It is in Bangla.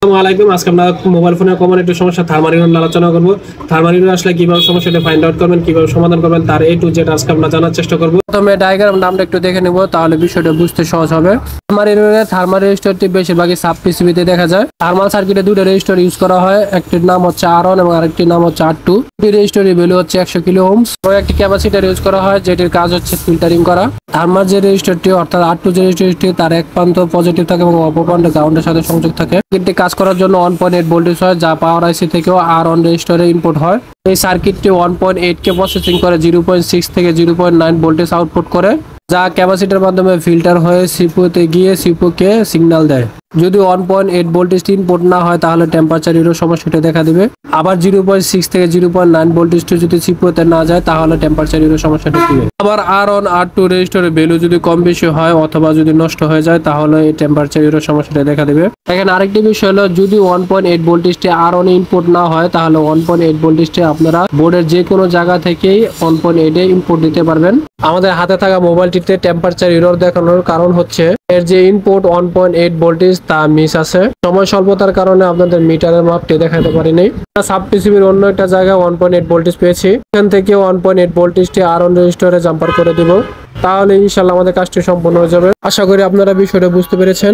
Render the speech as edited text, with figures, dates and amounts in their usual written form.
আসসালামু আলাইকুম। আজকে আমরা মোবাইল ফোনের কমন একটু সমস্যা থার্মাল ইরর নিয়ে আলোচনা করব। থার্মাল ইরর আসলে কিভাবে সমস্যাটা ফাইন্ড আউট করবেন, কিভাবে সমাধান করবেন, তার A to Z আজকে আমরা জানার চেষ্টা করব। প্রথমে ডায়াগ্রাম নামটা একটু দেখে নেব, তাহলে বিষয়টা বুঝতে সহজ হবে। থার্মাল ইররে থার্মাল রেজিস্টারটি বেশিরভাগই সাব পিসিবিতে দেখা যায়। থার্মাল সার্কিটে দুটো রেজিস্টার ইউজ করা হয়, একটির নাম হচ্ছে R1 এবং আরেকটির নাম হচ্ছে R2। দুটি রেজিস্টারের ভ্যালু হচ্ছে 100 কিলো ওহমস। এবং একটি ক্যাপাসিটর ইউজ করা হয়, যেটির কাজ হচ্ছে ফিল্টারিং করা। থার্মাল যে রেজিস্টারটি অর্থাৎ R2 যে রেজিস্টারটি, তার এক প্রান্ত পজিটিভ থাকে এবং অপর প্রান্ত গ্রাউন্ডের সাথে সংযোগ থাকে। সার্কিটটি কাজ করার জন্য 1.8 ভোল্টেজ হয়, যা পাওয়ার আইসি থেকেও R1 রেজিস্টারে ইনপুট হয়। এই সার্কিটটি 1.8 কে প্রসেসিং করে 0.6 থেকে 0.9 ভোল্টেজ আউটপুট করে, যা ক্যাপাসিটরের মাধ্যমে ফিল্টার হয়ে সিপিইউতে গিয়ে সিপিইউকে সিগন্যাল দেয়। যদি 1.8 ভোল্টেজটি ইনপুট না হয় তাহলে টেম্পারেচার ইরর সমস্যাটা দেখা দিবে। আবার 0.6 থেকে 0.9 ভোল্টেজটি যদি সিপিইউতে না যায় তাহলে টেম্পারেচার ইরর সমস্যাটা দিবে। আবার R1 R2 রেজিস্টারের ভ্যালু যদি কম বেশি হয় অথবা যদি নষ্ট হয়ে যায় তাহলে এই টেম্পারেচার ইরর সমস্যাটা দেখা দিবে। এখানে আরেকটি বিষয় হলো, যদি 1.8 ভোল্টেজটি R1 ইনপুট না হয় তাহলে 1.8 ভোল্টেজটি আপনারা বোর্ডের যে কোনো জায়গা থেকেই 1.8 এ ইনপুট দিতে পারবেন। আমাদের হাতে থাকা মোবাইলটিতে টেম্পারেচার ইরর দেখানোর কারণ হচ্ছে এর যে ইনপুট 1.8 ভোল্টেজ তা মিস আছে। সময় স্বল্পতার কারণে আপনাদের মিটারের মাপটি দেখাতে পারিনি। সাব পিসিবির অন্য একটা জায়গায় 1.8 ভোল্টেজ পেয়েছি, এখান থেকে 1.8 ভোল্টেজটি R1 রেজিস্টারে জাম্পার করে দিব, তাহলে ইনশাআল্লাহ আমাদের কাজটি সম্পূর্ণ হয়ে যাবে। আশা করি আপনারা বিষয়টা বুঝতে পেরেছেন।